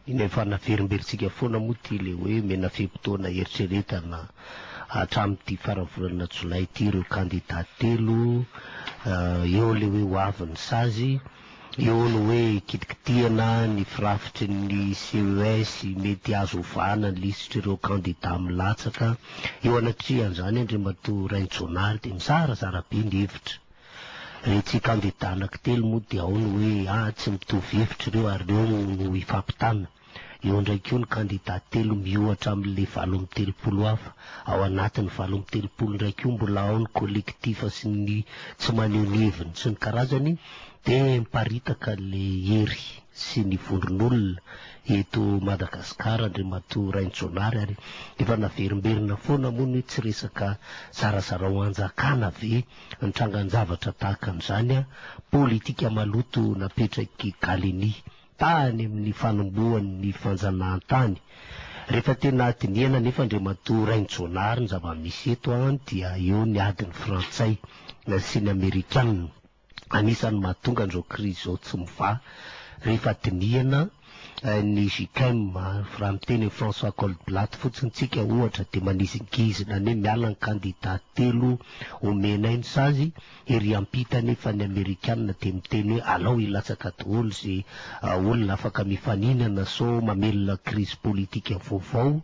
iny efa naverimberitsika foana moa ty le hoe mena fem-potoana eritreretana hatramin'ity faravolana jolay ty ireo candidat telo, eo le hoe hoaviny sazy, eo ny hoe kitikitiana ny firafitry ny CES mety azo ovana ny lisitra ireo candidat milatsaka, eo anatrihan'izany Andriamatoa Raintsoanary dia mizarazara be ny hevitra. Retsy candidat anankitelo moa dia ao ny hoe tsy mitovy hevitra ireo ary ireo no hifampitana. Eo ndraiky io ny candidat telo miohatra amin'le 23 hafa, ao anatin'ny 23 ndraiky io mbola ao ny kolektifa sy ny tsy maneho ny heviny sy ny karazany, dia miparitaka le hery sy ny vondron'olona eto Madagasikara Andriamatoa Raintsoanary, ary efa naverimberina foana moa ny tsy resaka zarazara ho anjakana ve nitrangan-javatra tahaka an'izany politika maloto napetraky Galeny tany amin'ny fanombohan'ny fanjanahantany. Rehefa tena adiniana nefa Andriamatoa Raintsoanary ny zava-misy eto dia eo ny adiny frantsay sy ny amerikanina, anisany mahatonga an'izao krizy zao tsy miva. Rehefa adiniana ny JICM raha miteny François Colblat fotsiny tsika ohatra dia manizingizina ne miala ny candidat telo omena iny sazy, ery ampita nefa ny amerikanina dia miteny hoe alao ilatsaka daholo zay olona afaka mifaninana so mamelona krizy politika vaovao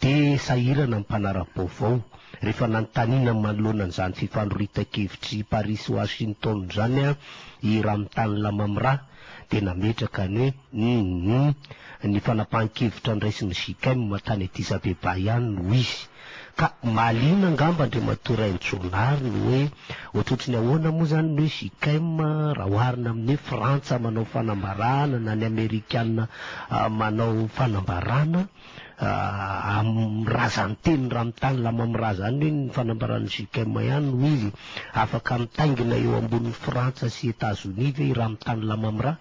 dia sahirana ny mpanara-baovao. Rehefa nanontaniana manoloana an'izany fifandorita-kevitry Paris Washington zany i Ramitany Lamamra dia nametraka ny hoe ny fanapahan-kevitra ndraisy ny JICM tany Addis Abeba ihany no izy. Ka malina angamba Andriamatoa Raintsoanary no hoe ohatrotriny ahoana moa zany ny hoe JICM raha oharina amin'ny Frantsa manao fanambarana na ny Amerikanina manao fanambarana, razany teny Ramitany Lamamra zany hoe ny fanambarana JICM ihany no izy afaka mitaingina eo ambonin'ny Frantsa sy États-Unis ve i Ramitany Lamamra?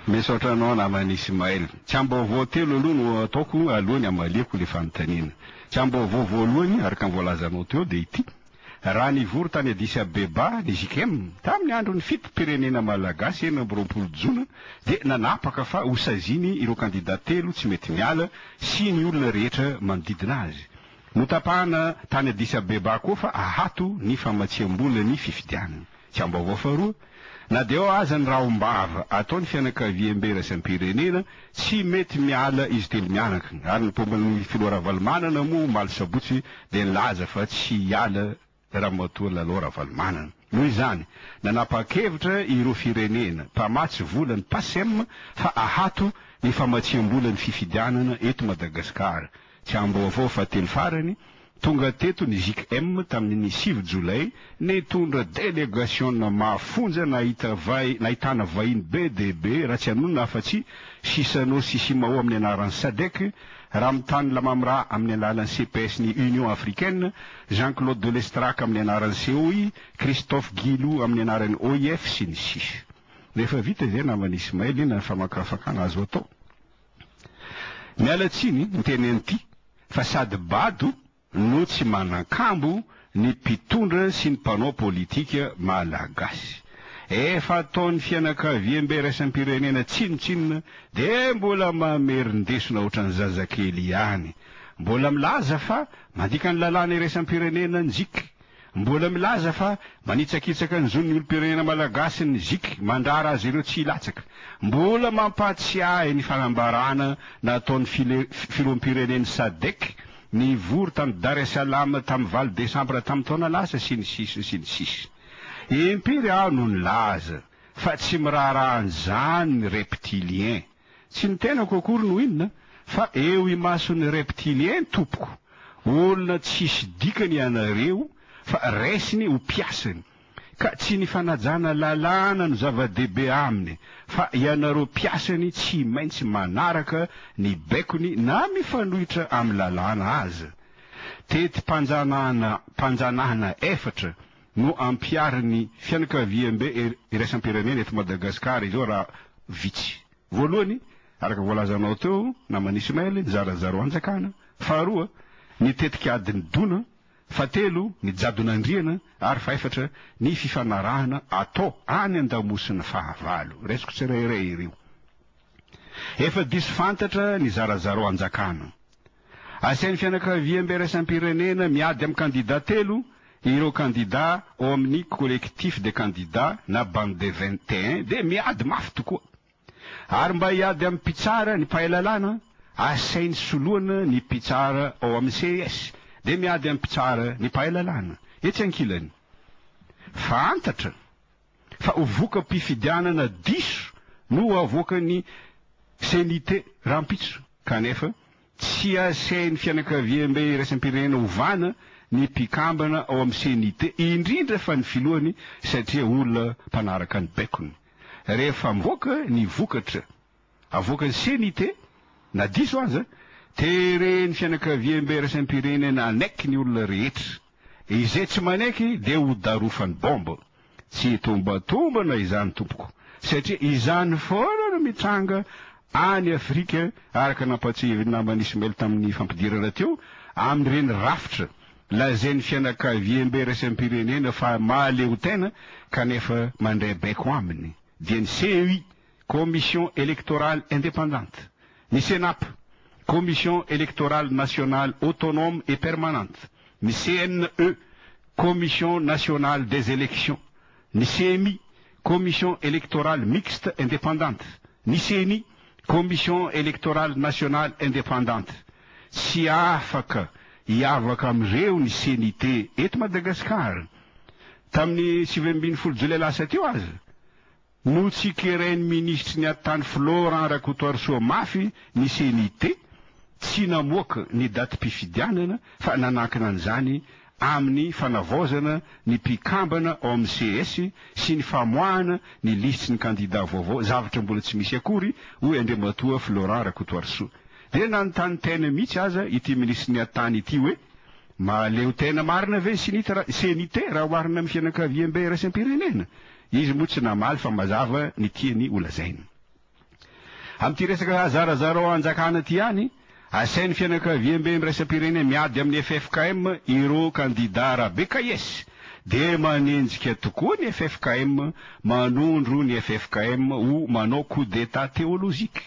Misaotra anao namany Ismaël. Tsy ambaovao telo aloha no ataoko alohany amaleko le fanontaniana. Tsy ambaovao voalohany araka ny voalazanao teo dia ity: raha nivory tany Addis Abeba ny JICM tamin'ny andro ny fitom-pirenena malagasy 20 jona dia nanapaka fa hosaziny ireo candidat telo tsy mety miala sy ny olona rehetra manodidina azy. Notapahana tany Addis Abeba koa fa ahato ny famatsiam-bola ny fifidianana. Tsy ambaovao faharoa: na dia ao aza ny rahombava ataony fianakaviam-bera isam-pirenena tsy mety miala izy telo mianaka, ary ny pomban'ny filoha Ravalomanana moa maly sabotsy dia nilaza fa tsy hiala Ramatoa Lalao Ravalomanana. Noho izany nanapa-kevitra ireo firenena mpamatsy vola ny PASEM fa ahato ny famatsiam-bola ny fifidianana eto Madagasikara. Tsy ambaovao fahatelo farany: tonga teto ny JICM tamin'ny 7 jolay nitondra délégation mahafonja nahitana vahiny BDB raha tsy anonona afa-tsy Sisano Sisimao amin'ny anaran'ny SADC, Ramitany Lamamra amin'ny alalan'ny CPS ny Union Africaine, Jean-Claude Delestrac amin'ny anaran'ny COI, Christophe Guilou amin'ny anaran'ny OIF sy ny sisa. Rehefa vita izay namany Ismaël iny famakafakana azo atao. Miala tsiny ny tenen'ity fa sady bado no tsy manan-kambo ny mpitondra sy ny mpanao politika malagasy. Efa ataon'ny fianakaviam-bera isam-pirenena tsinotsinona dia mbola mamerindesona ohatran'ny zazakely ihany. Mbola milaza fa mandika ny lalàna iraisam-pirenena ny JIC. Mbola milaza fa manitsakitsaka ny zon'ny olom-pirenena malagasy ny JIC mandrara azy ireo tsy hilatsaka. Mbola mampatsiahy ny fanambarana nataon'ny filoham-pireneny SADC nivory tamin'ny Dar es Salaam tamin'ny 20 Desambra tamin'ny taona lasa sy ny sisa sy ny sisa. Impiry aho no nilaza fa tsy mirarahan'izany ny reptilien. Tsy ny tenako akory no inona fa eo imason'ny reptilien tompoko. Olona tsisy dikany ianareo fa resiny ho piasany. Ka tsy ny fanajana lalàna no zava-dehibe aminy, fa ianareo piasany tsy maintsy manaraka ny baikony na mifanohitra amin'ny lalàna aza. Tety panjanahana efatra no ampiariny fianakaviam-be iraisam-pirenena eto Madagasikara izao raha vitsy. Voalohany, araka voalazanao teo namany Ismaël, zarazaro anjakana. Faharoa, ny tetika adiny dona. Fahatelo, ny jadon'andriana. Ary faefatra, ny fifanarahana atao any an-damosina fahavalo. Resiko tsirairay ireo. efa diso fantatra ny zarazaro anjakana. Asain'ny fianakaviam-be raisam-pirenena miady amin'ny candidat telo, ireo candidat ao amin'ny collectif de candidats na bande de 21 de miady mafy tokoa. Ary mba hiady amin'ny mpitsara ny mpahalalana, asainy soloana ny mpitsara ao amin'ny CS de miady amin'ny mpitsara ny mpahalalana. Etsy ankilany. Fantatra fa hovoaka mpifidianana diso no avoaka ny senité rampitso, kanefa tsy asain'ny fianakaviam-be raisam-pirenena ovana ny mpikambana ao amin'ny senité, indrindra fa ny filohany satria olona mpanaraka ny baikony. Rehefa mvoaka ny vokatra avoaka ny senité na diso aza, tere ny fianakaviam-be raisam-pirenena anaiky ny olona rehetra. Izay tsy manaiky de ho darofany bomba. Tsy tombatombana izany tompoko, satria izany foana no mitranga any Afrika, araka nampatsivy namany Ismail tamin'ny fampidirana teo, amin'ireny rafitra lazain'ny fianakaviam-be raisam-pirenena fa mahaleo tena, kanefa mandray baiko aminy. Dia ny CEI, Commission électorale indépendante, ny CENAP, Commission électorale nationale autonome et permanente, ny CNE, Commission nationale des élections, ny CMI, Commission électorale mixte indépendante, ny CENI, Commission électorale nationale indépendante. Tsy afaka hiavaka amin'ireo ny senité eto Madagasikara. Tamin'ny 20 jolay lasa teo aza, no tsy kerain'ny ministry ny atany Florent Rakotoarisoa mafy ny senité, tsy namoaka ny daty mpifidianana fa nanankina an'izany amin'ny fanavaozana ny mpikambana ao amin'ny CS sy ny famoahana ny listy ny candidat vaovao, zavatra mbola tsy misy akory hoy Andriamatoa Florent Rakotoarisoa. De nanontany tena mihitsy aza ity ministry ny atany ity hoe maleo tena marina ve senité raha oharina amin'ny fianakaviam-be raisam-pirenena. Izy moa tsy namaly fa mazava ny tiany olazaina. Amin'ity resaka zarazara ao anjakana ty any, asain'ny fianakaviam-be raisam-pirenena miady amin'ny FFKM ireo candidat RABKS, de manenjika tokoa ny FFKM, manondro ny FFKM ho manao coup d'état théologique.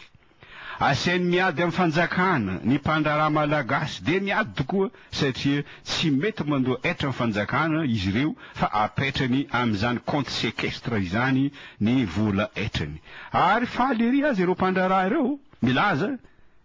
Asainy miady amin'ny fanjakana ny mpandraraha malagasy de miady tokoa satria tsy mety mandoa etra amin'ny fanjakana izy ireo fa apetrany amin'izany compte séquestre izany ny vola etrany. Ary faly ery azy ireo mpandraraha ireo milaza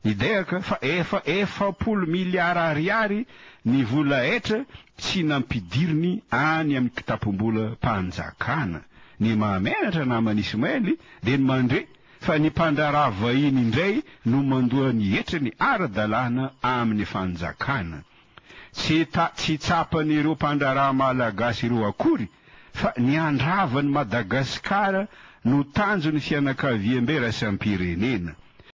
idehaka fa efapolo miliara ariary ny vola etra tsy nampidiriny any amin'ny kitapom-bola mpanjakana. Ny mahamenatra namany Ismaely de ny mandre fa ny mpandraraha vahiny indray no mandoa ny etra ny ara-dalàna amin'ny fanjakana. Tsy tsapany ireo mpandraraha malagasy ireo akory, fa ny andravany Madagasikara no tanjo ny fianakaviam-be raisam-pirenena.